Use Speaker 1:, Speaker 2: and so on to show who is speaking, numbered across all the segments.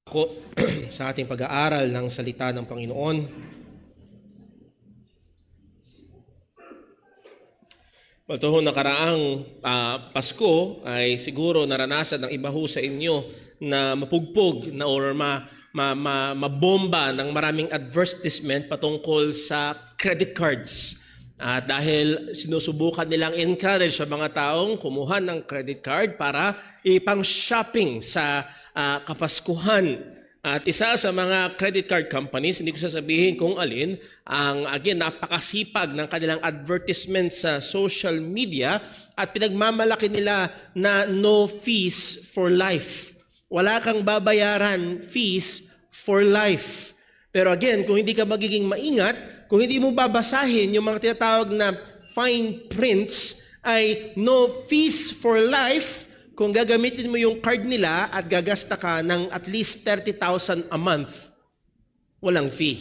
Speaker 1: Ako sa ating pag-aaral ng salita ng Panginoon. Matahon nakaraang Pasko ay siguro naranasan ng iba ho sa inyo na mapugpog na or mabomba ng maraming advertisement patungkol sa credit cards. Dahil sinusubukan nilang encourage sa mga taong kumuha ng credit card para ipang-shopping sa Kapaskuhan. At isa sa mga credit card companies, hindi ko sasabihin kung alin, napakasipag ng kanilang advertisement sa social media at pinagmamalaki nila na no fees for life. Wala kang babayaran fees for life. Pero again, kung hindi ka magiging maingat, kung hindi mo babasahin yung mga tinatawag na fine prints, ay no fees for life kung gagamitin mo yung card nila at gagasta ka ng at least 30,000 a month. Walang fee.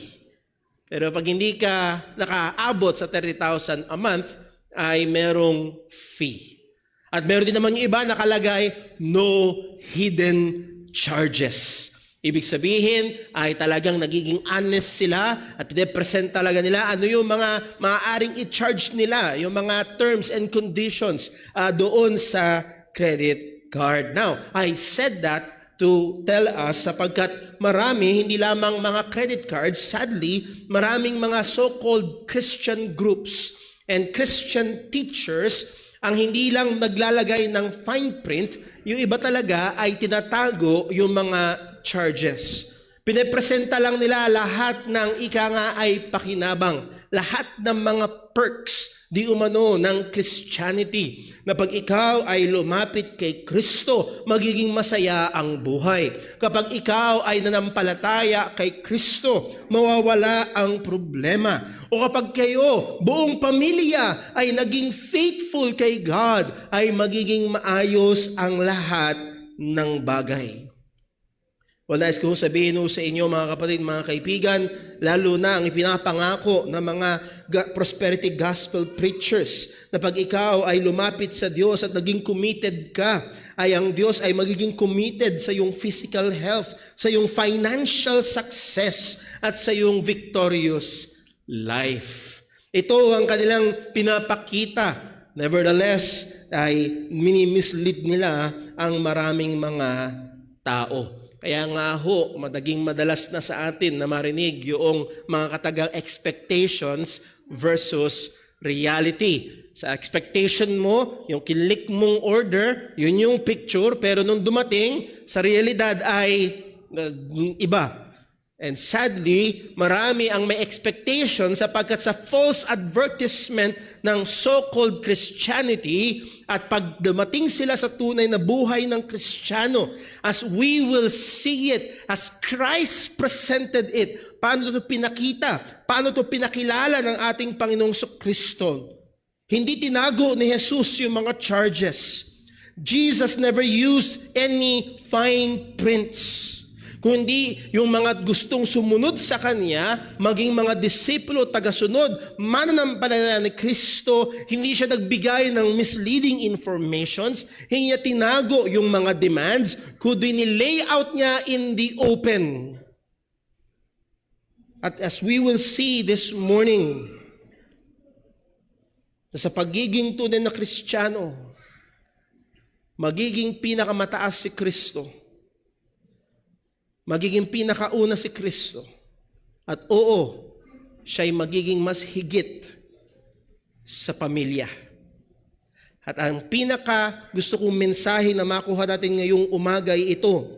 Speaker 1: Pero pag hindi ka nakaabot sa 30,000 a month, ay merong fee. At meron din naman yung iba nakalagay, no hidden charges. Ibig sabihin ay talagang nagiging honest sila at i-present talaga nila ano yung mga maaaring i-charge nila, yung mga terms and conditions doon sa credit card. Now, I said that to tell us sapagkat marami, hindi lamang mga credit cards, sadly, maraming mga so-called Christian groups and Christian teachers ang hindi lang naglalagay ng fine print, yung iba talaga ay tinatago yung mga charges. Pinepresenta lang nila lahat ng ika nga ay pakinabang, lahat ng mga perks di umano ng Christianity, na pag ikaw ay lumapit kay Kristo, magiging masaya ang buhay. Kapag ikaw ay nanampalataya kay Kristo, mawawala ang problema. O kapag kayo, buong pamilya, ay naging faithful kay God, ay magiging maayos ang lahat ng bagay. Well, nais ko sabihin sa inyo mga kapatid, mga kaibigan, lalo na ang ipinapangako ng mga prosperity gospel preachers na pag ikaw ay lumapit sa Diyos at naging committed ka, ay ang Diyos ay magiging committed sa iyong physical health, sa iyong financial success, at sa iyong victorious life. Ito ang kanilang pinapakita. Nevertheless, ay mini-mislead nila ang maraming mga tao. Kaya nga ho, madaging madalas na sa atin na marinig yung mga katagang expectations versus reality. Sa expectation mo, yung kinlik mong order, yun yung picture, pero nung dumating, sa realidad ay iba. And sadly, marami ang may expectation sapagkat sa false advertisement ng so-called Christianity at pag dumating sila sa tunay na buhay ng Kristiyano, as we will see it, as Christ presented it, paano ito pinakita, paano ito pinakilala ng ating Panginoong Kristo. Hindi tinago ni Jesus yung mga charges. Jesus never used any fine prints. Kundi yung mga gustong sumunod sa Kanya, maging mga disipulo, tagasunod, mananampalataya ni Kristo, hindi siya nagbigay ng misleading informations, hindi niya tinago yung mga demands, kundi ni-lay out niya in the open. At as we will see this morning, na sa pagiging tunay na Kristiyano, magiging pinakamataas si Kristo. Magiging pinakauna si Kristo. At oo, siya'y magiging mas higit sa pamilya. At ang pinaka gusto kong mensahe na makuha natin ngayong umaga ay ito: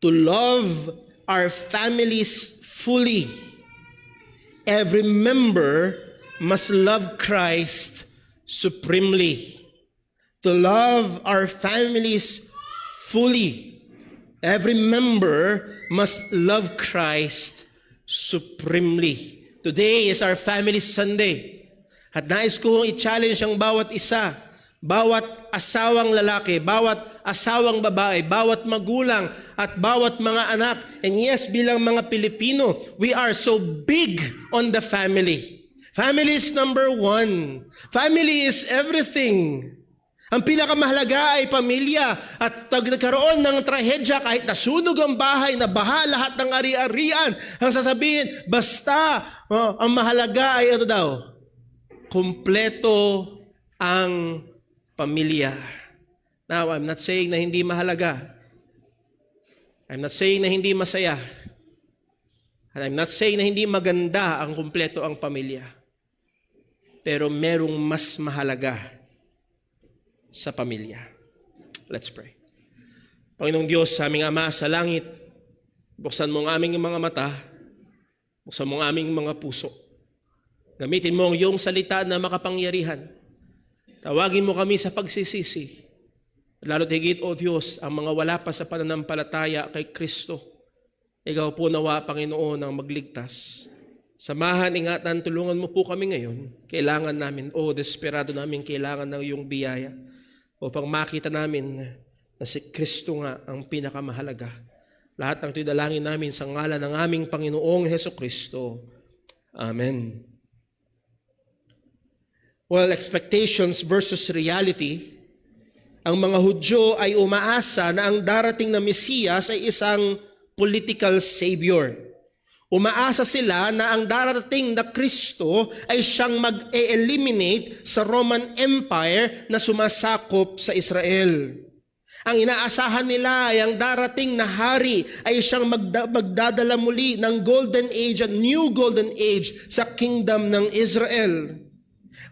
Speaker 1: to love our families fully. Every member must love Christ supremely. To love our families fully. Every member must love Christ supremely. Today is our Family Sunday. At nais kong i-challenge ang bawat isa, bawat asawang lalaki, bawat asawang babae, bawat magulang, at bawat mga anak. And yes, bilang mga Pilipino, we are so big on the family. Family is number one. Family is everything. Ang pinakamahalaga ay pamilya. At pag nagkaroon ng trahedya, kahit nasunog ang bahay, nabaha lahat ng ari-arian, ang sasabihin, basta, ang mahalaga ay ito daw, kumpleto ang pamilya. Now, I'm not saying na hindi mahalaga. I'm not saying na hindi masaya. And I'm not saying na hindi maganda ang kumpleto ang pamilya. Pero merong mas mahalaga sa pamilya. Let's pray. Panginoong Diyos, sa aming Ama sa langit, buksan mo ang aming mga mata, buksan mo ang aming mga puso. Gamitin mo ang iyong salita na makapangyarihan. Tawagin mo kami sa pagsisisi. Lalo't higit, O Diyos, ang mga wala pa sa pananampalataya kay Kristo. Ikaw po nawa, Panginoon, ang magligtas. Samahan, ingatan, tulungan mo po kami ngayon. Kailangan namin, desperado namin kailangan ng iyong biyaya upang makita namin na si Kristo nga ang pinakamahalaga. Lahat ng ito'y dalangin namin sa ngalan ng aming Panginoong Hesukristo. Amen. Well, expectations versus reality. Ang mga Hudyo ay umaasa na ang darating na Mesiyas ay isang political savior. Umaasa sila na ang darating na Kristo ay siyang mag-eliminate sa Roman Empire na sumasakop sa Israel. Ang inaasahan nila ay ang darating na hari ay siyang magdadala muli ng golden age, a new golden age sa kingdom ng Israel.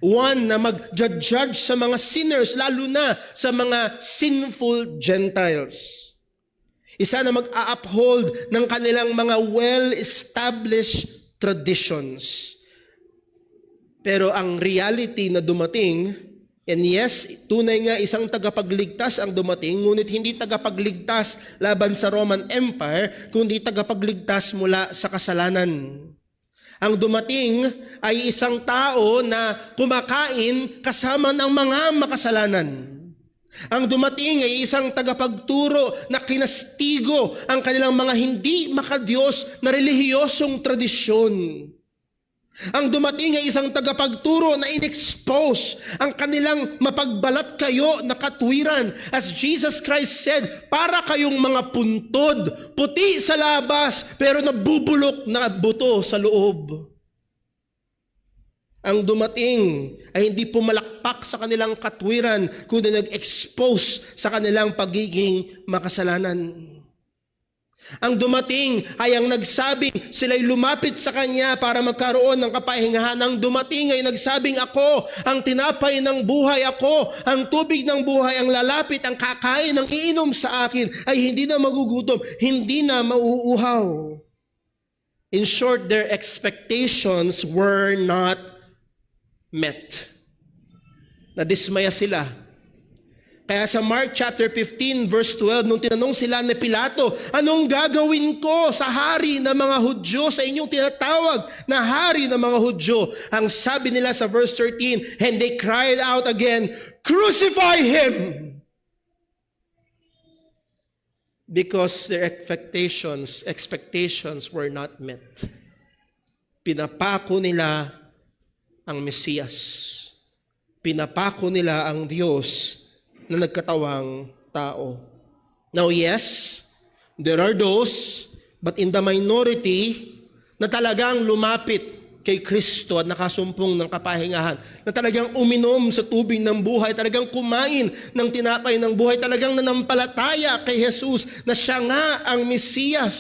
Speaker 1: One na mag-judge sa mga sinners, lalo na sa mga sinful Gentiles. Isa na mag-a-uphold ng kanilang mga well-established traditions. Pero ang reality na dumating, and yes, tunay nga isang tagapagligtas ang dumating, ngunit hindi tagapagligtas laban sa Roman Empire, kundi tagapagligtas mula sa kasalanan. Ang dumating ay isang tao na kumakain kasama ng mga makasalanan. Ang dumating ay isang tagapagturo na kinastigo ang kanilang mga hindi makadiyos na relihiyosong tradisyon. Ang dumating ay isang tagapagturo na in-expose ang kanilang mapagbalat kayo na katwiran. As Jesus Christ said, para kayong mga puntod, puti sa labas, pero nabubulok na buto sa loob. Ang dumating ay hindi pumalakpak sa kanilang katwiran, kundi nag-expose sa kanilang pagiging makasalanan. Ang dumating ay ang nagsabing sila'y lumapit sa Kanya para magkaroon ng kapahingahan. Ang dumating ay nagsabing, ako ang tinapay ng buhay, ako ang tubig ng buhay, ang lalapit, ang kakain, ang iinom sa akin ay hindi na magugutom, hindi na mauuhaw. In short, their expectations were not met. Nadismaya sila. Kaya sa Mark chapter 15 verse 12, nung tinanong sila ni Pilato, anong gagawin ko sa hari ng mga Hudyo, sa inyong tinatawag na hari ng mga Hudyo? Ang sabi nila sa verse 13, and they cried out again, crucify him! Because their expectations were not met. Pinapako nila ang Mesiyas. Pinapako nila ang Diyos na nagkatawang tao. Now yes, there are those, but in the minority, na talagang lumapit kay Kristo at nakasumpong ng kapahingahan, na talagang uminom sa tubig ng buhay, talagang kumain ng tinapay ng buhay, talagang nanampalataya kay Jesus na siya nga ang Mesiyas.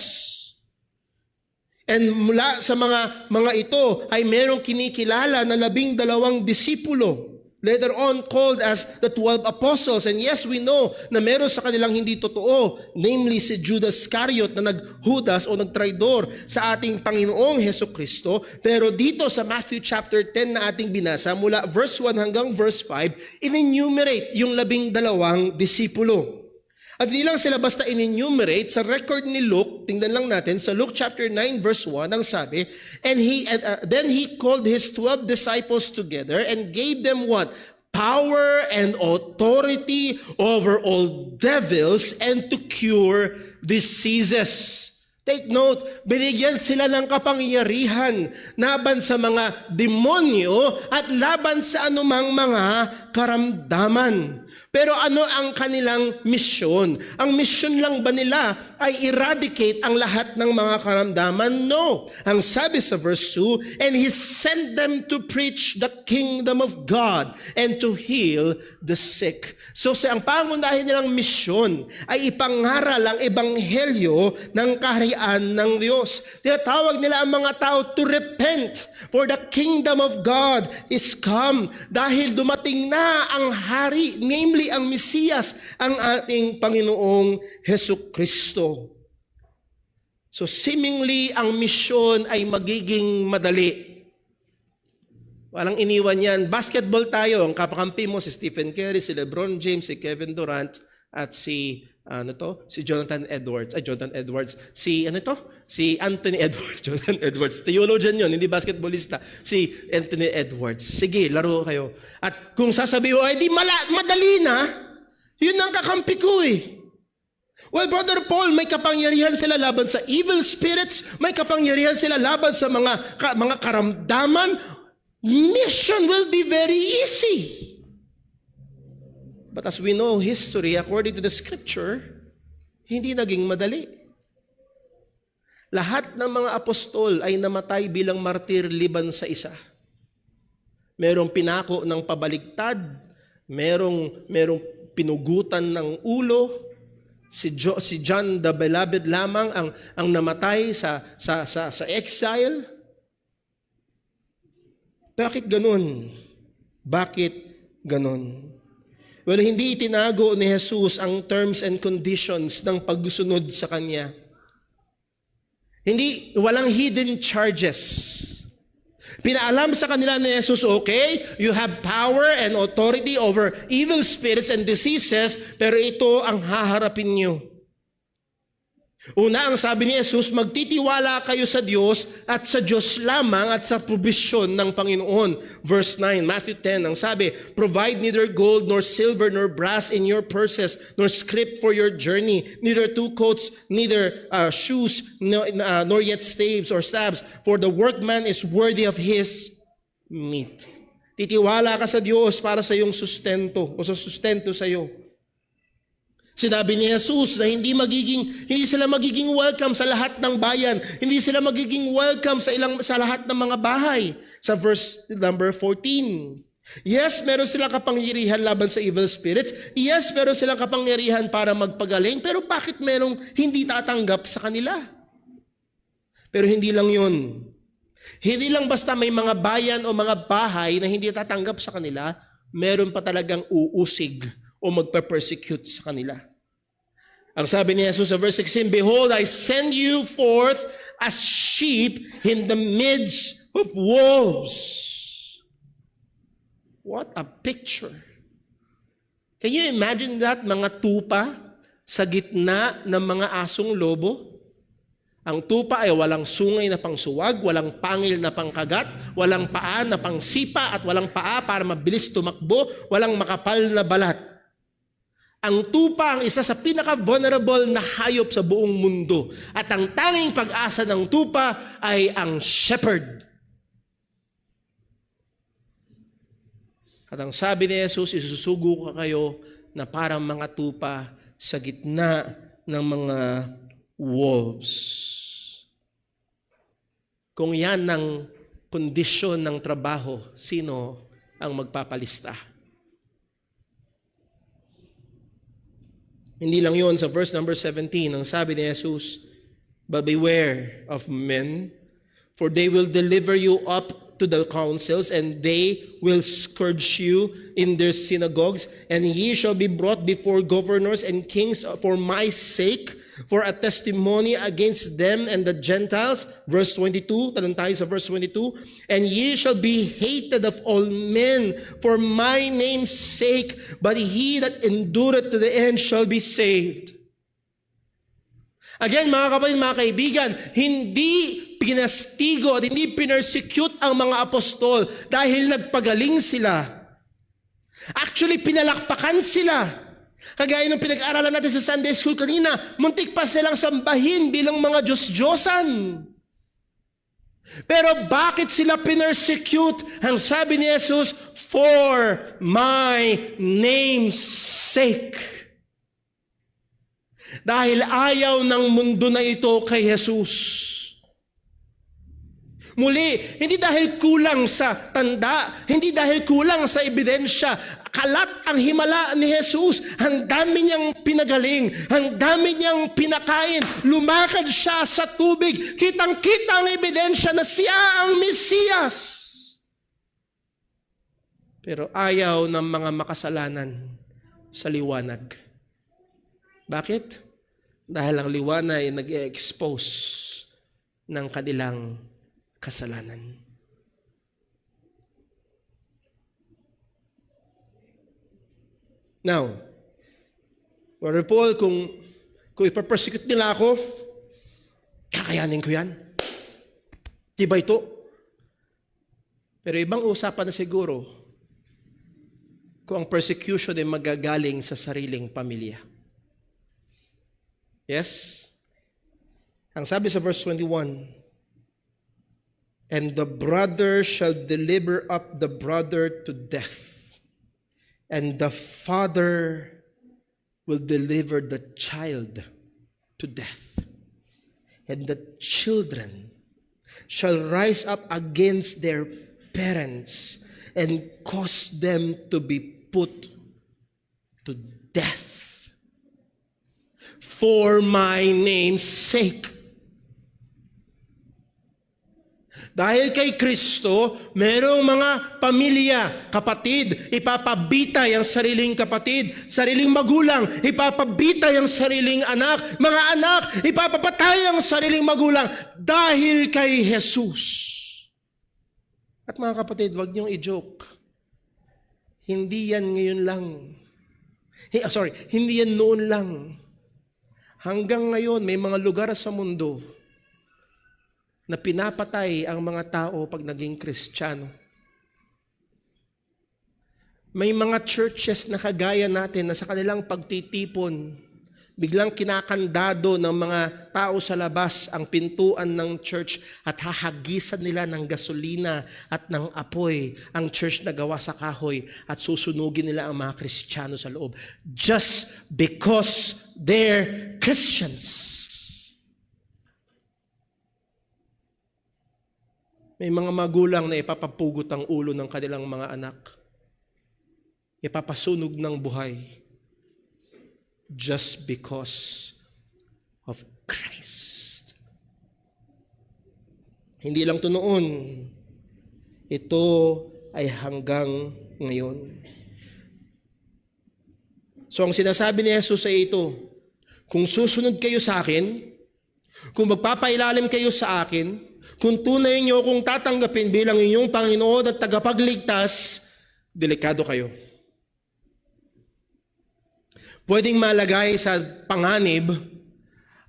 Speaker 1: And mula sa mga ito ay merong kinikilala na 12 disipulo, later on called as the 12 apostles. And yes, we know na meron sa kanilang hindi totoo, namely si Judas Iscariot na naghudas o nagtraidor sa ating Panginoong Hesukristo. Pero dito sa Matthew chapter 10 na ating binasa, mula verse 1 hanggang verse 5, in-enumerate yung 12 disipulo. At hindi lang sila basta in-enumerate, sa record ni Luke, tingnan lang natin, sa Luke chapter 9 verse 1, ang sabi, and then he called his 12 disciples together and gave them what? Power and authority over all devils and to cure diseases. Take note, binigyan sila ng kapangyarihan laban sa mga demonyo at laban sa anumang mga karamdaman. Pero ano ang kanilang misyon? Ang misyon lang ba nila ay eradicate ang lahat ng mga karamdaman? No. Ang sabi sa verse 2, and He sent them to preach the kingdom of God and to heal the sick. So ang pangunahin nilang misyon ay ipangaral ang ebanghelyo ng kaharian ng Diyos. Tinatawag nila ang mga tao to repent, for the kingdom of God is come. Dahil dumating na ang hari, namely ang Mesiyas, ang ating Panginoong Hesukristo. So seemingly ang misyon ay magiging madali. Walang iniwan yan. Basketball tayo. Ang kapakampi mo si Stephen Curry, si LeBron James, si Kevin Durant, at si Jonathan Edwards. Si Anthony Edwards. Jonathan Edwards. Theologian yun, hindi basketballista. Si Anthony Edwards. Sige, laro kayo. At kung sasabihin mo, ay di madali na, yun ang kakampi ko eh. Well, Brother Paul, may kapangyarihan sila laban sa evil spirits, may kapangyarihan sila laban sa mga karamdaman. Mission will be very easy. But as we know history, according to the scripture, hindi naging madali. Lahat ng mga apostol ay namatay bilang martir liban sa isa. Merong pinako ng pabaligtad, merong pinugutan ng ulo. Si John the Beloved lamang ang namatay sa exile. Bakit ganun? Bakit ganun? Well, hindi itinago ni Jesus ang terms and conditions ng pagsunod sa Kanya. Walang hidden charges. Pinaalam sa kanila ni Jesus, okay, you have power and authority over evil spirits and diseases, pero ito ang haharapin niyo. Una, ang sabi ni Jesus, magtitiwala kayo sa Diyos at sa Diyos lamang at sa provision ng Panginoon. Verse 9, Matthew 10, ang sabi, provide neither gold nor silver nor brass in your purses, nor scrip for your journey, neither two coats, neither shoes, nor yet staves or stabs, for the workman is worthy of his meat. Titiwala ka sa Diyos para sa iyong sustento o sa sustento sa iyo. Sinabi ni Jesus na hindi sila magiging welcome sa lahat ng bayan. Hindi sila magiging welcome sa lahat ng mga bahay. Sa verse number 14. Yes, meron silang kapangyarihan laban sa evil spirits. Yes, meron silang kapangyarihan para magpagaling. Pero bakit merong hindi tatanggap sa kanila? Pero hindi lang yun. Hindi lang basta may mga bayan o mga bahay na hindi tatanggap sa kanila, meron pa talagang uusig o magpa-persecute sa kanila. Ang sabi ni Jesus sa verse 16, behold, I send you forth as sheep in the midst of wolves. What a picture. Can you imagine that, mga tupa sa gitna ng mga asong lobo? Ang tupa ay walang sungay na pangsuwag, walang pangil na pangkagat, walang paa na pangsipa at walang paa para mabilis tumakbo, walang makapal na balat. Ang tupa ang isa sa pinaka-vulnerable na hayop sa buong mundo. At ang tanging pag-asa ng tupa ay ang shepherd. At ang sabi ni Jesus, isusugo ka kayo na parang mga tupa sa gitna ng mga wolves. Kung yan ang kondisyon ng trabaho, sino ang magpapalista? Hindi lang yun, sa verse number 17, ang sabi ni Jesus, but beware of men, for they will deliver you up to the councils, and they will scourge you in their synagogues, and ye shall be brought before governors and kings for my sake, for a testimony against them and the Gentiles. Verse 22, talon tayo sa verse 22. And ye shall be hated of all men for my name's sake, but he that endureth to the end shall be saved. Again, mga kapatid, mga kaibigan, hindi pinastigo at hindi pinersecute ang mga apostol dahil nagpagaling sila. Actually, pinalakpakan sila. Kagaya ng pinag-aaralan natin sa Sunday School kanina, muntik pa silang sambahin bilang mga Diyos-Diyosan. Pero bakit sila pinersecute? Ang sabi ni Jesus, for my name's sake. Dahil ayaw ng mundo na ito kay Jesus. Muli, hindi dahil kulang sa tanda, hindi dahil kulang sa ebidensya. Kalat ang himala ni Jesus. Ang dami niyang pinagaling, ang dami niyang pinakain. Lumakad siya sa tubig. Kitang-kita ang ebidensya na siya ang Mesiyas. Pero ayaw ng mga makasalanan sa liwanag. Bakit? Dahil ang liwanag ay nag-expose ng kanilang kasalanan. Now, Brother Paul, kung ipapersecute nila ako, kakayanin ko yan. Diba ito? Pero ibang usapan na siguro kung ang persecution ay magagaling sa sariling pamilya. Yes? Ang sabi sa verse 21, and the brother shall deliver up the brother to death, and the father will deliver the child to death. And the children shall rise up against their parents and cause them to be put to death for my name's sake. Dahil kay Kristo, merong mga pamilya, kapatid, ipapabitay ang sariling kapatid, sariling magulang, ipapabitay ang sariling anak, mga anak, ipapapatay ang sariling magulang dahil kay Jesus. At mga kapatid, wag niyong i-joke. Hindi yan ngayon lang. Hindi yan noon lang. Hanggang ngayon, may mga lugar sa mundo na pinapatay ang mga tao pag naging Kristiyano. May mga churches na kagaya natin na sa kanilang pagtitipon, biglang kinakandado ng mga tao sa labas ang pintuan ng church at hahagisan nila ng gasolina at ng apoy ang church na gawa sa kahoy at susunugin nila ang mga Kristiyano sa loob. Just because they're Christians. May mga magulang na ipapapugot ang ulo ng kanilang mga anak. Ipapasunog ng buhay. Just because of Christ. Hindi lang ito noon. Ito ay hanggang ngayon. So ang sinasabi ni Jesus ay ito, kung susunod kayo sa akin, kung magpapailalim kayo sa akin, kung tunay niyo kung tatanggapin bilang inyong Panginoon at tagapagligtas, delikado kayo. Pwedeng malagay sa panganib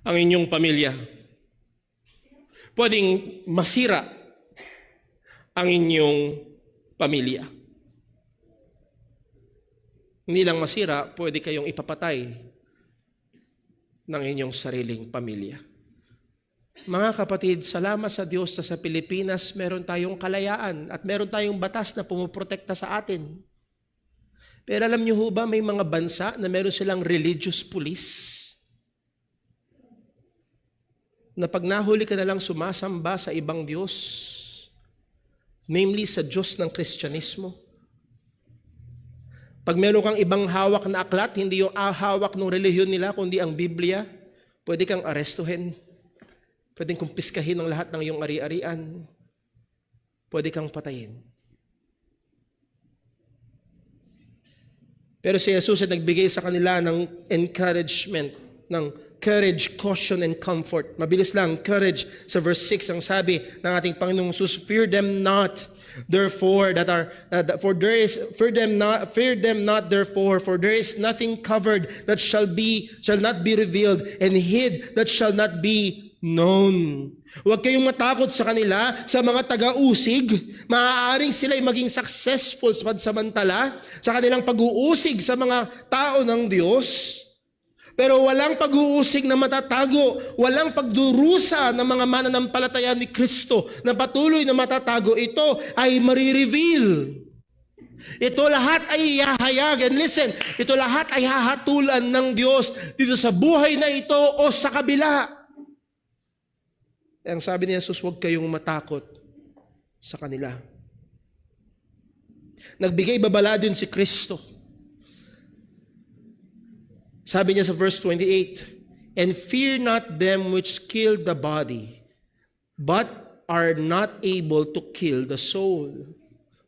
Speaker 1: ang inyong pamilya. Pwedeng masira ang inyong pamilya. Hindi lang masira, pwede kayong ipapatay ng inyong sariling pamilya. Mga kapatid, salamat sa Diyos na sa Pilipinas meron tayong kalayaan at meron tayong batas na pumuprotekta sa atin. Pero alam niyo ho ba, may mga bansa na meron silang religious police? Na pag nahuli ka na lang sumasamba sa ibang Diyos, namely sa Diyos ng Kristyanismo. Pag meron kang ibang hawak na aklat, hindi yung hawak ng relihiyon nila, kundi ang Biblia, pwede kang arestuhin. Pwedeng kumpiskahin ang lahat ng iyong ari-arian. Pwede kang patayin. Pero si Jesus ay nagbigay sa kanila ng encouragement, ng courage, caution, and comfort. Mabilis lang, courage. Sa verse 6, ang sabi ng ating Panginoong Jesus, fear them not, therefore, fear them not, therefore, for there is nothing covered that shall not be revealed, and hid that shall not be
Speaker 2: known. Huwag kayong matakot sa kanila, sa mga taga-usig. Maaaring sila'y maging successful sa pansamantala, sa kanilang pag-uusig sa mga tao ng Diyos. Pero walang pag-uusig na matatago, walang pagdurusa ng mga mananampalataya ni Kristo na patuloy na matatago. Ito ay marireveal. Ito lahat ay ihahayag. And listen, ito lahat ay hahatulan ng Diyos dito sa buhay na ito o sa kabila. Ang sabi ni Jesus, huwag kayong matakot sa kanila. Nagbigay babala din si Kristo. Sabi niya sa verse 28, "And fear not them which kill the body, but are not able to kill the soul,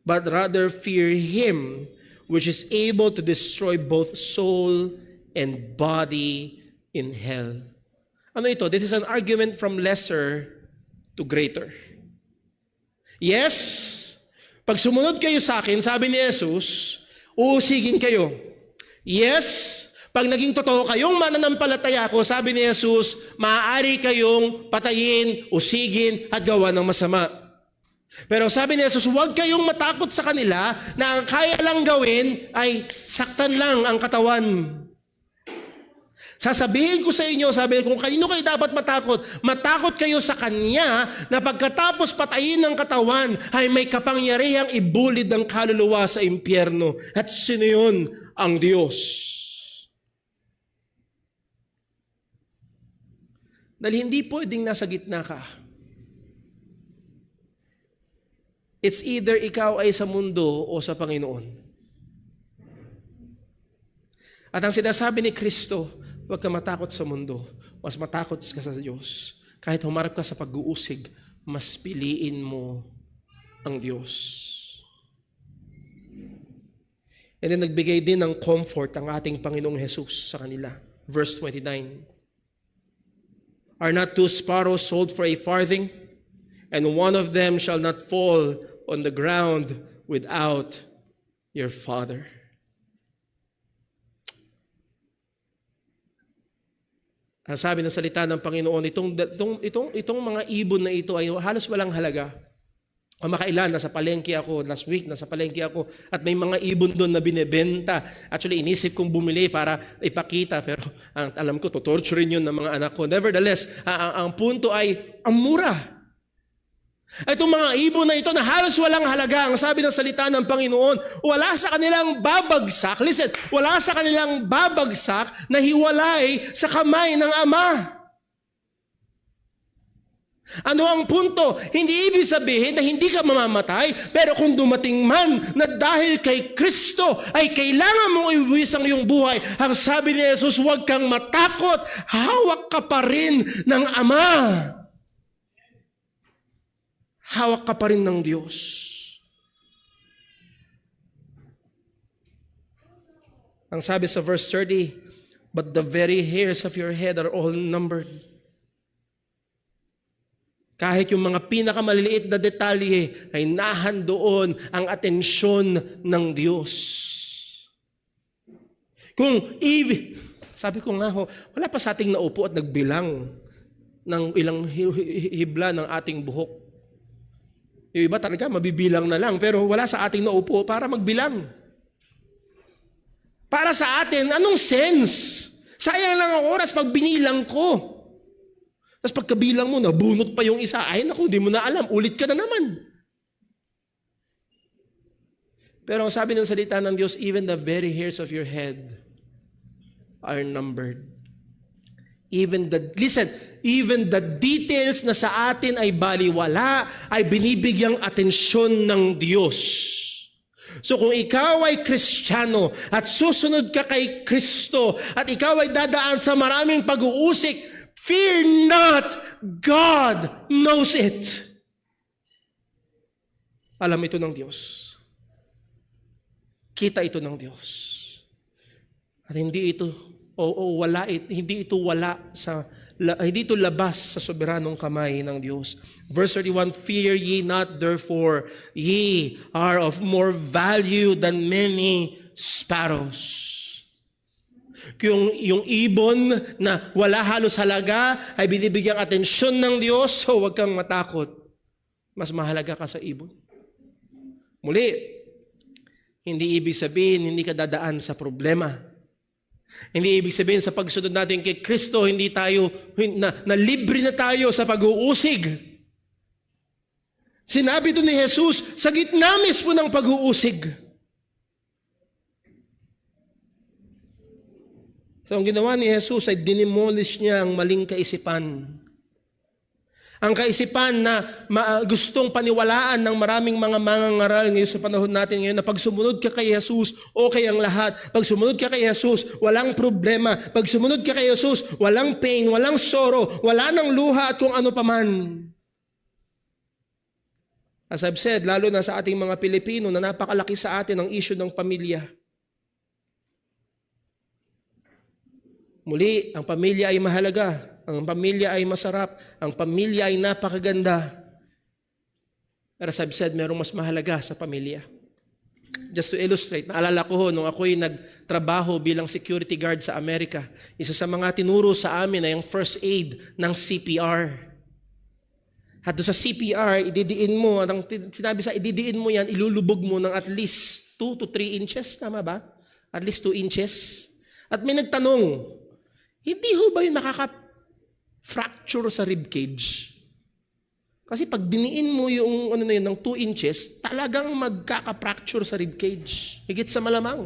Speaker 2: but rather fear him which is able to destroy both soul and body in hell." Ano ito? This is an argument from lesser to greater. Yes, pag sumunod kayo sa akin, sabi ni Jesus, uusigin kayo. Yes, pag naging totoo kayong mananampalataya ko, sabi ni Jesus, maaari kayong patayin, usigin, at gawa ng masama. Pero sabi ni Jesus, huwag kayong matakot sa kanila na ang kaya lang gawin ay saktan lang ang katawan. Sasabihin ko sa inyo, sabi kung kanino kayo dapat matakot, matakot kayo sa Kanya na pagkatapos patayin ng katawan ay may kapangyarihang ibulid ng kaluluwa sa impyerno. At sino yun? Ang Diyos. Dahil hindi pwedeng nasa gitna ka. It's either ikaw ay sa mundo o sa Panginoon. At ang sinasabi ni Kristo, huwag ka matakot sa mundo, mas matakot ka sa Diyos. Kahit humarap ka sa pag-uusig, mas piliin mo ang Diyos. And then nagbigay din ng comfort ang ating Panginoong Jesus sa kanila. Verse 29. "Are not 2 sparrows sold for a farthing? And one of them shall not fall on the ground without your Father." Ang sabi ng salita ng Panginoon, itong mga ibon na ito ay halos walang halaga. Kamakailan, nasa palengke ako, last week, nasa palengke ako, at may mga ibon doon na binebenta. Actually, inisip kong bumili para ipakita, pero alam ko, tutorturin yun ng mga anak ko. Nevertheless, ang punto ay, ang mura. Itong mga ibon na ito na halos walang halaga, ang sabi ng salita ng Panginoon, wala sa kanilang babagsak, listen, wala sa kanilang babagsak na hiwalay sa kamay ng Ama. Ano ang punto? Hindi ibig sabihin na hindi ka mamamatay, pero kung dumating man na dahil kay Kristo ay kailangan mong iuwis ang iyong buhay, ang sabi ni Jesus, huwag kang matakot, hawak ka pa rin ng Ama. Hawak ka pa rin ng Diyos. Ang sabi sa verse 30, "But the very hairs of your head are all numbered." Kahit yung mga pinakamaliliit na detalye ay nahandoon ang atensyon ng Diyos. Sabi ko nga wala pa sa ating naupo at nagbilang ng ilang hibla ng ating buhok. Yung iba talaga mabibilang na lang, pero wala sa ating naupo para magbilang. Para sa atin, anong sense? Sayang lang ang oras pag binilang ko. Tapos pagkabilang mo, nabunot pa yung isa. Ay naku, di mo na alam. Ulit ka na naman. Pero ang sabi ng salita ng Diyos, even the very hairs of your head are numbered. Even the details na sa atin ay baliwala, ay binibigyang atensyon ng Diyos. So kung ikaw ay Kristiyano at susunod ka kay Kristo at ikaw ay dadaan sa maraming pag-uusik, fear not, God knows it. Alam ito ng Diyos. Kita ito ng Diyos. At hindi ito labas sa soberanong kamay ng Diyos. Verse 31, "Fear ye not, therefore, ye are of more value than many sparrows." Yung ibon na wala halos halaga ay binibigyang atensyon ng Diyos, so huwag kang matakot. Mas mahalaga ka sa ibon. Muli, hindi ibig sabihin hindi ka dadaan sa problema. Hindi ibig sabihin sa pagsunod natin kay Kristo, hindi tayo, na libre na tayo sa pag-uusig. Sinabi ito ni Jesus, sa gitna mismo ng pag-uusig. So ang ginawa ni Jesus ay dinimolish niya ang maling kaisipan. Ang kaisipan na gustong paniwalaan ng maraming mga mangangaral ngayon sa panahon natin ngayon na pag sumunod ka kay Jesus, okay ang lahat. Pag sumunod ka kay Jesus, walang problema. Pag sumunod ka kay Jesus, walang pain, walang sorrow, wala nang luha at kung ano paman. As I've said, lalo na sa ating mga Pilipino na napakalaki sa atin ang issue ng pamilya. Muli, ang pamilya ay mahalaga. Ang pamilya ay masarap. Ang pamilya ay napakaganda. Pero as I've said, merong mas mahalaga sa pamilya. Just to illustrate, naalala ko nung ako'y nagtrabaho bilang security guard sa Amerika, isa sa mga tinuro sa amin ay ang first aid ng CPR. At doon sa CPR, ididiin mo, sinabi sa ididiin mo yan, ilulubog mo ng at least 2 to 3 inches, tama ba? At least 2 inches. At may nagtanong, hindi ho ba yung nakaka-fracture sa ribcage? Kasi pag diniin mo yung ng 2 inches, talagang magkaka-fracture sa ribcage. Higit sa malamang.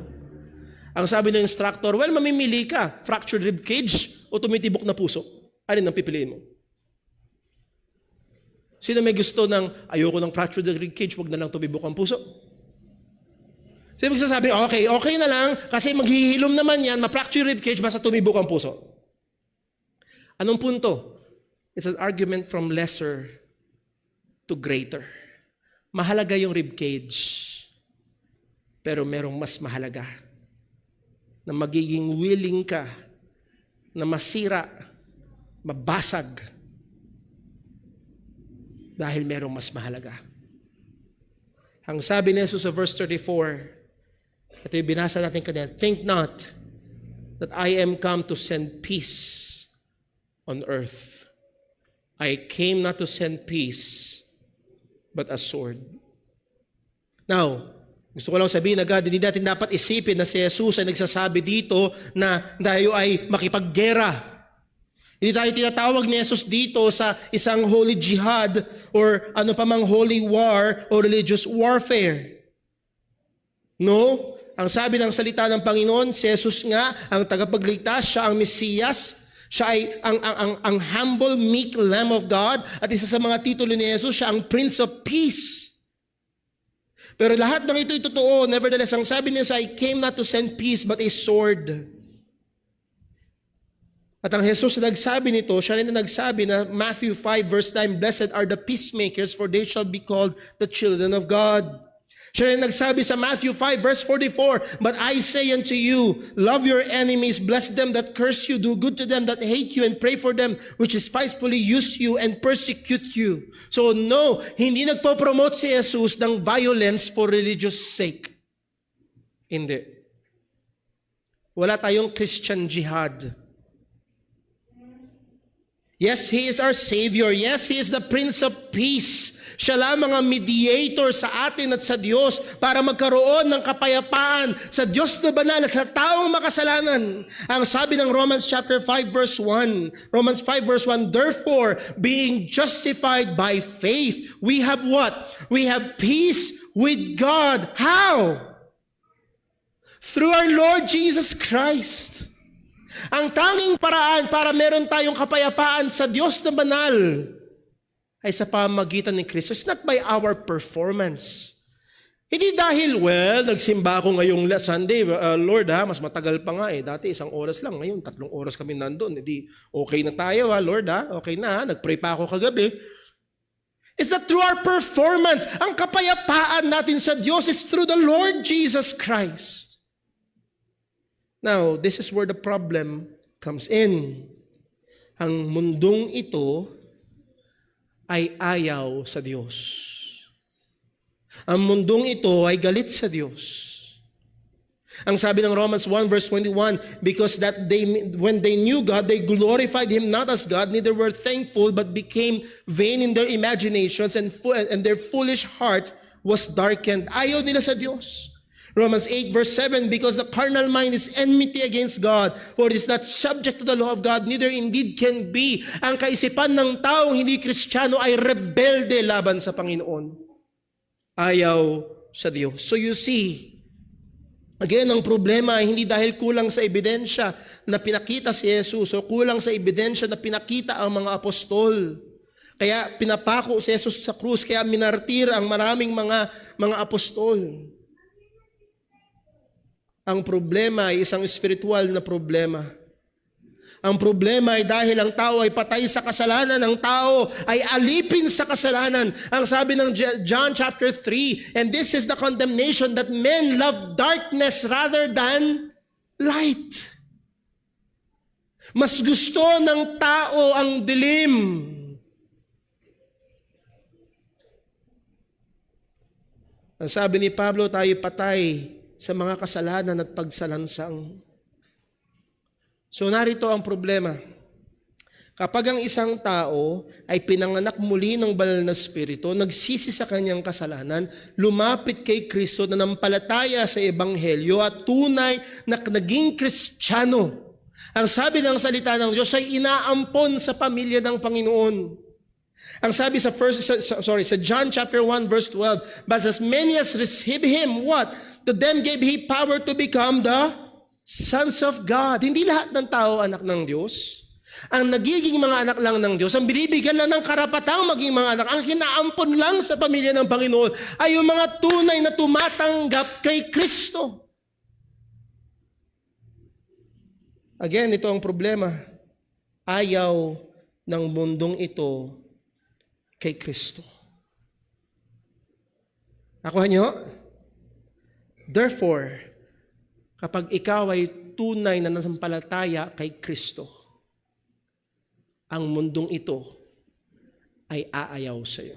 Speaker 2: Ang sabi ng instructor, well, mamimili ka, fractured ribcage o tumitibok na puso. Alin ang pipiliin mo? Sino may gusto ng, ayoko ng fractured ribcage, wag na lang tumibok ang puso? Sino magsasabi, okay na lang, kasi maghihilom naman yan, ma-fracture ribcage, basta tumibok ang puso. Anong punto? It's an argument from lesser to greater. Mahalaga yung ribcage, pero merong mas mahalaga na magiging willing ka na masira, mabasag, dahil merong mas mahalaga. Ang sabi ni Jesus sa verse 34, ito yung binasa natin kanina, think not that I am come to send peace on earth. I came not to send peace, but a sword. Now, gusto ko lang sabihin agad, hindi natin dapat isipin na si Jesus ay nagsasabi dito na tayo ay makipaggera. Hindi tayo tinatawag ni Jesus dito sa isang holy jihad or ano pa mang holy war or religious warfare. No? Ang sabi ng salita ng Panginoon, si Jesus nga, ang tagapagligtas, siya ang Mesiyas, siya ay ang humble, meek Lamb of God, at isa sa mga titulo ni Jesus, siya ang Prince of Peace. Pero lahat ng ito'y totoo. Nevertheless, ang sabi niya, I came not to send peace, but a sword. At ang Jesus na nagsabi nito, siya rin na nagsabi na Matthew 5 verse 9, blessed are the peacemakers, for they shall be called the children of God. Siya rin nagsabi sa Matthew 5 verse 44, but I say unto you, love your enemies, bless them that curse you, do good to them that hate you, and pray for them which despitefully use you and persecute you. So no, hindi nagpo-promote si Jesus ng violence for religious sake. Hindi. Wala tayong Christian jihad. Yes, He is our Savior. Yes, He is the Prince of Peace. Siya lamang ang mediator sa atin at sa Diyos para magkaroon ng kapayapaan sa Diyos na banal at sa taong makasalanan. Ang sabi ng Romans chapter 5 verse 1, Romans 5 verse 1, therefore, being justified by faith, we have what? We have peace with God. How? Through our Lord Jesus Christ. Ang tanging paraan para meron tayong kapayapaan sa Diyos na banal ay sa pamamagitan ni Kristo. It's not by our performance. Hindi dahil, well, nagsimba ako ngayong Sunday, Lord mas matagal pa nga eh. Dati 1 oras lang, ngayon 3 oras kami nandun. Hindi, okay na tayo Lord okay na nagpray pa ako kagabi. It's not through our performance. Ang kapayapaan natin sa Diyos is through the Lord Jesus Christ. Now, this is where the problem comes in. Ang mundong ito ay ayaw sa Diyos. Ang mundong ito ay galit sa Diyos. Ang sabi ng Romans 1 verse 21, because that when they knew God, they glorified Him not as God, neither were thankful, but became vain in their imaginations, and their foolish heart was darkened. Ayaw nila sa Diyos. Romans 8 verse 7, because the carnal mind is enmity against God, for it is not subject to the law of God, neither indeed can be. Ang kaisipan ng taong hindi Kristiyano ay rebelde laban sa Panginoon. Ayaw sa Diyos. So you see, again, ang problema ay hindi dahil kulang sa ebidensya na pinakita si Jesus o kulang sa ebidensya na pinakita ang mga apostol. Kaya pinapako si Jesus sa krus, kaya minartir ang maraming mga apostol. Ang problema ay isang spiritual na problema. Ang problema ay dahil ang tao ay patay sa kasalanan, ang tao ay alipin sa kasalanan. Ang sabi ng John chapter 3, and this is the condemnation that men love darkness rather than light. Mas gusto ng tao ang dilim. Ang sabi ni Pablo, tayo patay sa mga kasalanan at pagsalansang. So narito ang problema. Kapag ang isang tao ay pinanganak muli ng banal na Espiritu, nagsisi sa kanyang kasalanan, lumapit kay Kristo, nanampalataya sa Ebanghelyo at tunay na naging Kristiyano, ang sabi ng salita ng Diyos ay inaampon sa pamilya ng Panginoon. Ang sabi sa John chapter 1 verse 12, but as many as receive Him, what? To them gave He power to become the sons of God. Hindi lahat ng tao anak ng Diyos. Ang nagiging mga anak lang ng Diyos, ang binibigyan lang ng karapatang maging mga anak, ang kinaampon lang sa pamilya ng Panginoon ay yung mga tunay na tumatanggap kay Kristo. Again, ito ang problema. Ayaw ng mundong ito kay Kristo. Nakuha niyo? Therefore, kapag ikaw ay tunay na nasampalataya kay Kristo, ang mundong ito ay aayaw sa iyo.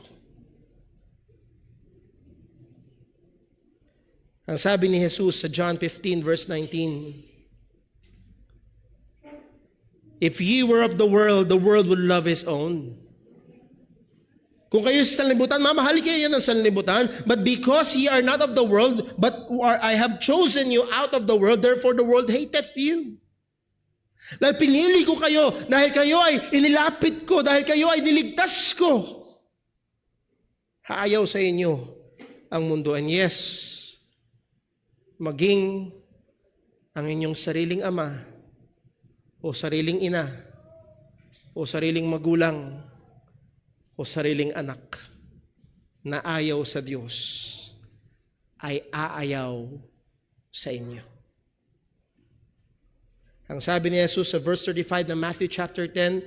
Speaker 2: Ang sabi ni Jesus sa John 15 verse 19, if ye were of the world would love his own. Kung kayo sa sanlibutan, mamahalin kayo ng sanlibutan, but because ye are not of the world, but I have chosen you out of the world, therefore the world hateth you. Dahil pinili ko kayo, dahil kayo ay inilapit ko, dahil kayo ay niligtas ko. Haayaw sa inyo ang mundo. And yes, maging ang inyong sariling ama, o sariling ina, o sariling magulang, o sariling anak na ayaw sa Diyos ay aayaw sa inyo. Ang sabi ni Jesus sa verse 35 ng Matthew chapter 10,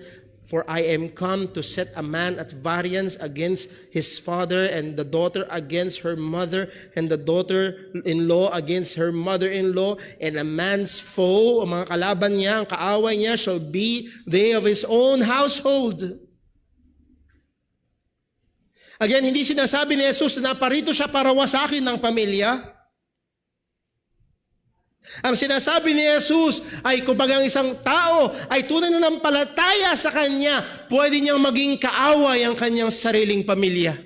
Speaker 2: for I am come to set a man at variance against his father, and the daughter against her mother, and the daughter-in-law against her mother-in-law, and a man's foe, ang mga kalaban niya, ang kaaway niya, shall be they of his own household. Again, hindi sinasabi ni Jesus na naparito siya para wasakin ng pamilya. Ang sinasabi ni Jesus ay kumbaga ang isang tao ay tunay na nampalataya sa Kanya, pwede niyang maging kaaway ang kanyang sariling pamilya.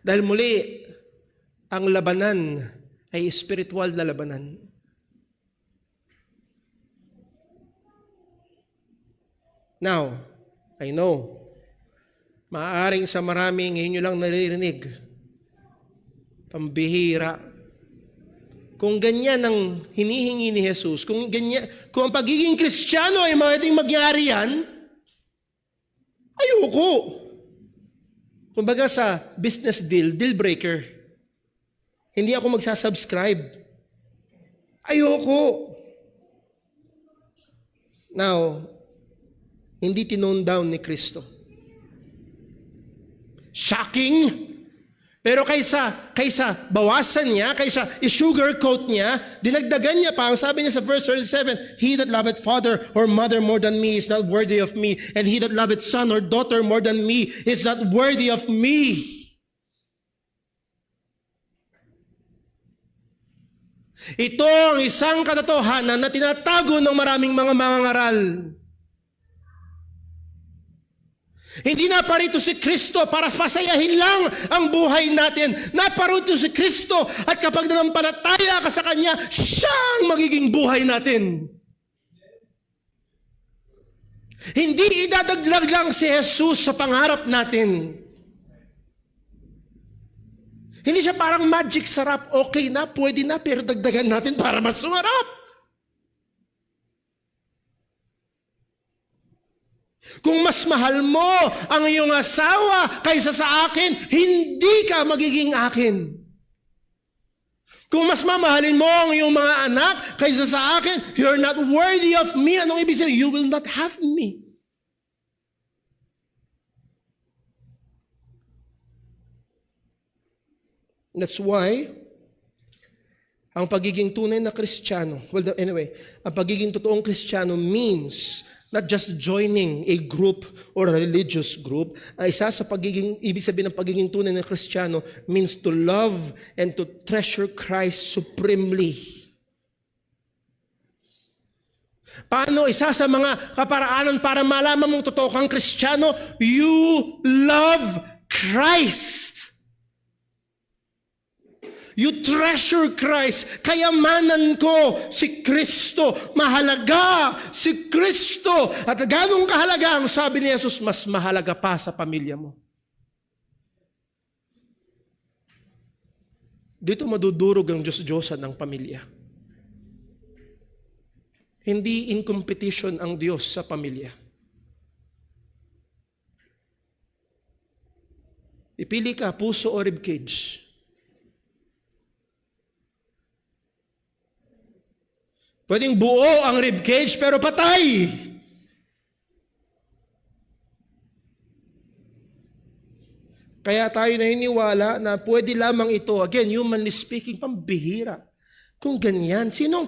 Speaker 2: Dahil muli, ang labanan ay spiritual na labanan. Now, I know, maaaring sa marami ngayon nyo lang naririnig, pambihira. Kung ganyan ang hinihingi ni Jesus, kung ang pagiging Kristiyano ay pwedeng magyari yan, ayoko. Kumbaga sa business deal breaker. Hindi ako magsasubscribe. Ayoko. Now, hindi tinone down ni Kristo. Shocking! Pero kaysa bawasan niya, kaysa i-sugarcoat niya, dinagdagan niya pa. Ang sabi niya sa verse 37, he that loveth father or mother more than me is not worthy of me, and he that loveth son or daughter more than me is not worthy of me. Ito ang isang katotohanan na tinatago ng maraming mga mangangaral. Hindi naparito si Kristo para pasayahin lang ang buhay natin. Naparito si Kristo at kapag nanampalataya ka sa Kanya, siya ang magiging buhay natin. Hindi idadaglag lang si Jesus sa pangarap natin. Hindi siya parang magic sarap. Okay na, pwede na, pero dagdagan natin para mas sumarap. Kung mas mahal mo ang iyong asawa kaysa sa akin, hindi ka magiging akin. Kung mas mamahalin mo ang iyong mga anak kaysa sa akin, you're not worthy of me. Anong ibig sabihin? You will not have me. That's why, ang pagiging tunay na Kristiyano, ang pagiging totoong Kristiyano means not just joining a group or a religious group. Isa sa ibig sabihin ng pagiging tunay na Kristiyano means to love and to treasure Christ supremely. Paano isa sa mga kaparaanan para malaman mong totoo kang Kristiyano? You love Christ. You treasure Christ. Kayamanan ko si Kristo. Mahalaga si Kristo. At ganong kahalaga ang sabi ni Jesus, mas mahalaga pa sa pamilya mo. Dito madudurog ang Diyos-Diyosan ng pamilya. Hindi in competition ang Diyos sa pamilya. Ipili ka, puso o ribcage. Pwedeng buo ang ribcage pero patay. Kaya tayo naniniwala na pwede lamang ito, again, humanly speaking, pambihira. Kung ganyan, sinong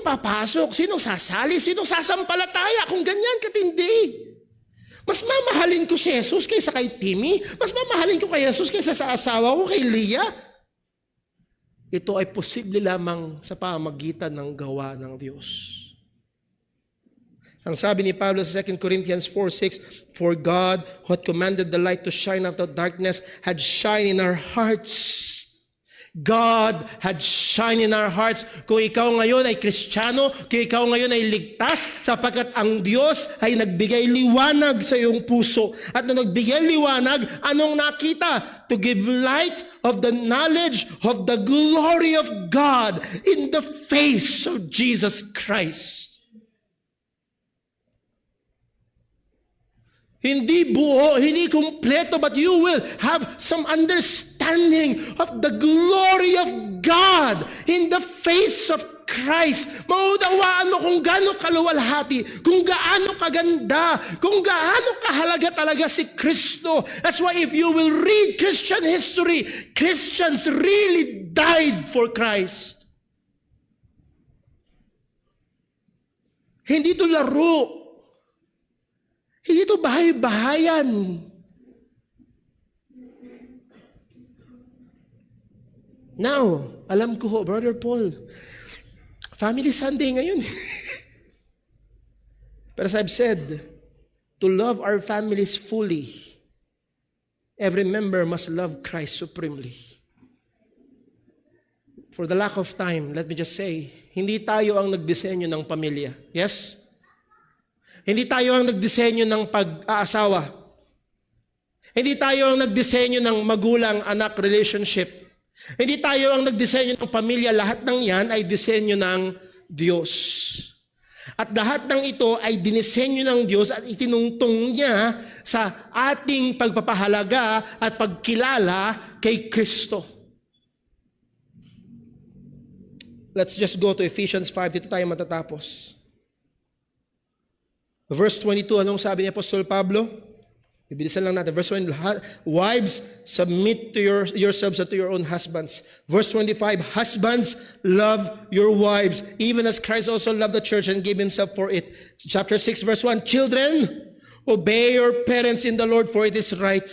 Speaker 2: papasok? Sinong sasali? Sinong sasampalataya? Kung ganyan katindi. Mas mamahalin ko si Jesus kaysa kay Timmy. Mas mamahalin ko kay Jesus kaysa sa asawa ko, kay Leah. Ito ay posible lamang sa pamamagitan ng gawa ng Diyos. Ang sabi ni Pablo sa 2 Corinthians 4:6, For God, who had commanded the light to shine out of darkness, had shine in our hearts. God had shine in our hearts. Kung ikaw ngayon ay Kristiyano, kung ikaw ngayon ay ligtas, sapagkat ang Diyos ay nagbigay liwanag sa iyong puso. At nung nagbigay liwanag, anong nakita? To give light of the knowledge of the glory of God in the face of Jesus Christ. Hindi buo, hindi kumpleto, but you will have some understanding of the glory of God in the face of Christ. Maunawaan mo kung gaano kaluwalhati, kung gaano kaganda, kung gaano kahalaga talaga si Kristo. That's why if you will read Christian history, Christians really died for Christ. Hindi to laro. Hindi ito bahay-bahayan. Now, alam ko, Brother Paul, Family Sunday ngayon. But as I've said, to love our families fully, every member must love Christ supremely. For the lack of time, let me just say, hindi tayo ang nagdisenyo ng pamilya. Yes? Hindi tayo ang nagdisenyo ng pag-aasawa. Hindi tayo ang nagdisenyo ng magulang-anak relationship. Hindi tayo ang nagdisenyo ng pamilya. Lahat ng yan ay disenyo ng Diyos. At lahat ng ito ay dinisenyo ng Diyos at itinungtong niya sa ating pagpapahalaga at pagkilala kay Kristo. Let's just go to Ephesians 5. Dito tayo matatapos. Verse 22, anong sabi ni Apostol Pablo? Bibilisan lang natin. Verse 1, wives, submit to yourselves to your own husbands. Verse 25, husbands, love your wives, even as Christ also loved the church and gave himself for it. Chapter 6, verse 1, children, obey your parents in the Lord, for it is right.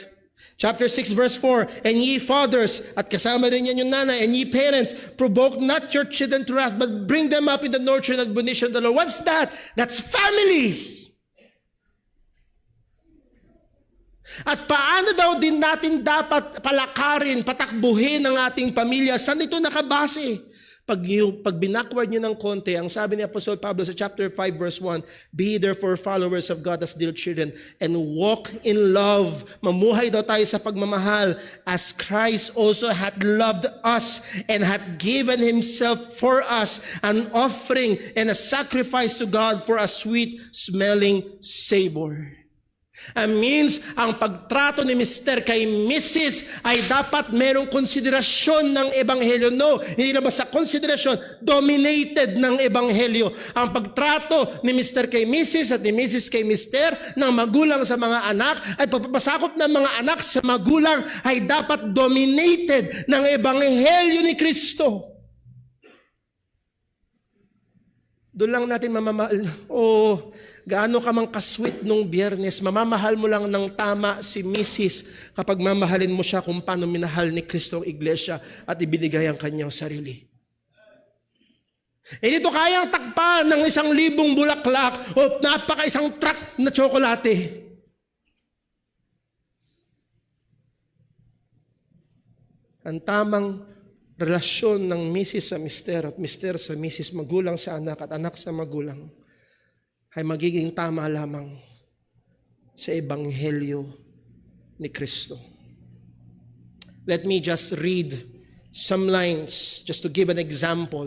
Speaker 2: Chapter 6 verse 4, and ye fathers, at kasama rin yan yung nanay, and ye parents, provoke not your children to wrath, but bring them up in the nurture and admonition of the Lord. What's that? That's family. At paano daw din natin dapat palakarin, patakbuhin ang ating pamilya? Saan ito nakabase? Pag binackward nyo ng konti, ang sabi ni Apostol Pablo sa chapter 5 verse 1, be therefore followers of God as dear children and walk in love. Mamuhay daw tayo sa pagmamahal as Christ also hath loved us and hath given Himself for us, an offering and a sacrifice to God for a sweet smelling savor. Means, ang pagtrato ni Mr. kay Mrs. ay dapat merong konsiderasyon ng Ebanghelyo. No, hindi na basta konsiderasyon, dominated ng Ebanghelyo. Ang pagtrato ni Mr. kay Mrs. at ni Mrs. kay Mr. ng magulang sa mga anak ay pagpapasakop ng mga anak sa magulang ay dapat dominated ng Ebanghelyo ni Kristo. Doon lang natin mamamahal. Gaano ka mang kasweet nung Biyernes, mamamahal mo lang ng tama si Mrs. kapag mamahalin mo siya kung paano minahal ni Kristo ang iglesia at ibinigay ang kanyang sarili. Hindi ito kayang takpan ng 1,000 bulaklak o napaka-isang truck na tsokolate. Ang tamang relasyon ng Mrs. sa Mr. at Mr. sa Mrs., magulang sa anak at anak sa magulang, ay magiging tama lamang sa Ebanghelyo ni Kristo. Let me just read some lines just to give an example.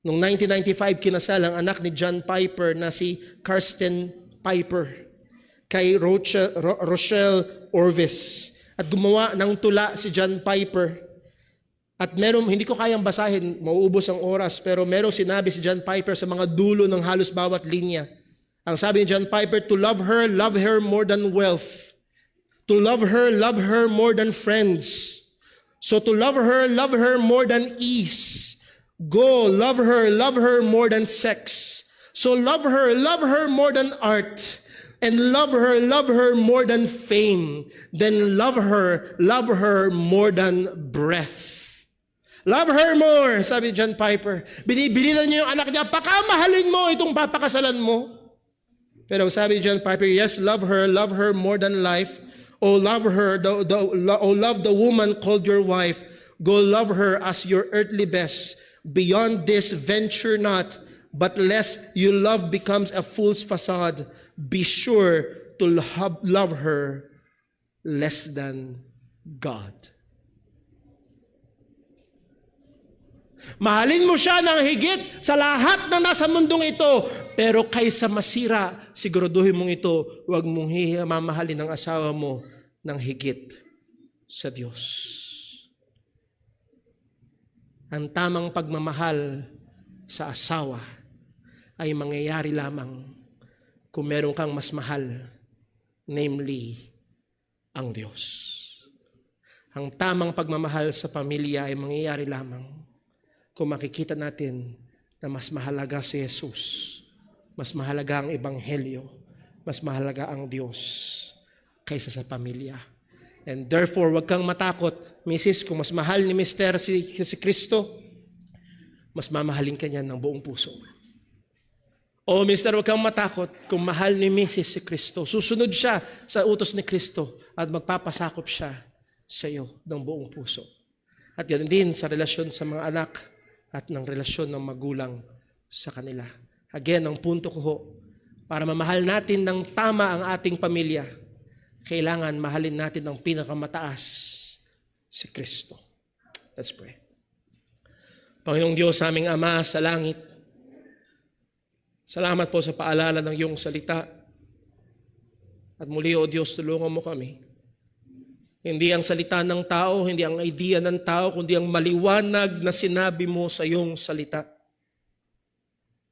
Speaker 2: Noong 1995, kinasal ang anak ni John Piper na si Karsten Piper kay Rochelle Orvis. At gumawa ng tula si John Piper. At meron, hindi ko kayang basahin, mauubos ang oras, pero merong sinabi si John Piper sa mga dulo ng halos bawat linya. Ang sabi ni John Piper, to love her more than wealth. To love her more than friends. So to love her more than ease. Go, love her more than sex. So love her more than art. And love her more than fame. Then love her more than breath. Love her more, sabi ni John Piper. Binibilinan niyo yung anak niya, pakamahalin mo itong papakasalan mo. Pero sabi ni John Piper, yes, love her more than life. Oh, love her, love the woman called your wife. Go love her as your earthly best. Beyond this, venture not, but lest your love becomes a fool's facade. Be sure to love her less than God. Mahalin mo siya ng higit sa lahat na nasa mundong ito. Pero kaysa masira, siguraduhin mong ito, huwag mong mamahalin ang asawa mo ng higit sa Diyos. Ang tamang pagmamahal sa asawa ay mangyayari lamang kung meron kang mas mahal, namely, ang Diyos. Ang tamang pagmamahal sa pamilya ay mangyayari lamang kung makikita natin na mas mahalaga si Jesus, mas mahalaga ang Ebanghelyo, mas mahalaga ang Diyos kaysa sa pamilya. And therefore, huwag kang matakot, Mrs., kung mas mahal ni Mr. si Kristo, mas mamahalin ka niya ng buong puso. O Mr., huwag kang matakot, kung mahal ni Mrs. si Kristo, susunod siya sa utos ni Kristo at magpapasakop siya sa iyo ng buong puso. At ganoon din sa relasyon sa mga anak at ng relasyon ng magulang sa kanila. Again, ang punto ko ho, para mamahal natin ng tama ang ating pamilya, kailangan mahalin natin ang pinakamataas, si Kristo. Let's pray. Panginoong Diyos, aming Ama sa langit, salamat po sa paalala ng iyong salita. At muli, O Diyos, tulungan mo kami. Hindi ang salita ng tao, hindi ang idea ng tao, kundi ang maliwanag na sinabi mo sa iyong salita.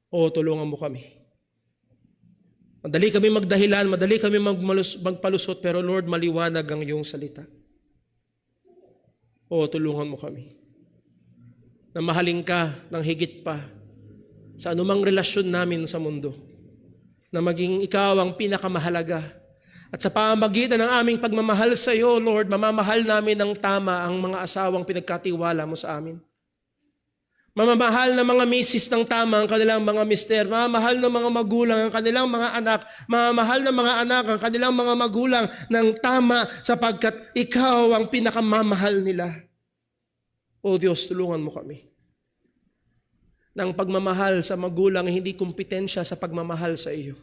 Speaker 2: O, tulungan mo kami. Madali kami magdahilan, madali kami magpalusot, pero Lord, maliwanag ang iyong salita. O, tulungan mo kami. Na mahalin ka ng higit pa sa anumang relasyon namin sa mundo. Na maging ikaw ang pinakamahalaga. At sa pamamagitan ng aming pagmamahal sa iyo, Lord, mamamahal namin ng tama ang mga asawang pinagkatiwala mo sa amin. Mamamahal ng mga misis ng tama ang kanilang mga mister. Mamamahal ng mga magulang ang kanilang mga anak. Mamamahal ng mga anak ang kanilang mga magulang ng tama sapagkat ikaw ang pinakamamahal nila. O Diyos, tulungan mo kami. Ng pagmamahal sa magulang hindi kompetensya sa pagmamahal sa iyo.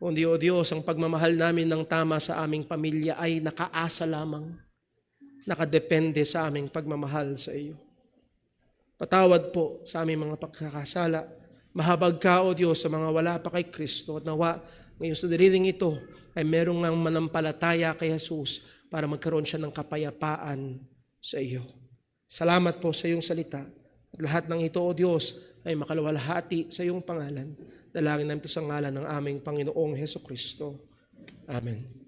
Speaker 2: Kundi, O Diyos, ang pagmamahal namin ng tama sa aming pamilya ay nakaasa lamang. Nakadepende sa aming pagmamahal sa iyo. Patawad po sa aming mga pagkakasala. Mahabag ka, O Diyos, sa mga wala pa kay Kristo. At nawa, ngayon sa diriling ito, ay merong ang manampalataya kay Jesus para magkaroon siya ng kapayapaan sa iyo. Salamat po sa iyong salita. At lahat ng ito, O Diyos, ay makaluwalhati sa iyong pangalan. Dalangin namin ito sa ngalan ng aming Panginoong Hesukristo. Amen.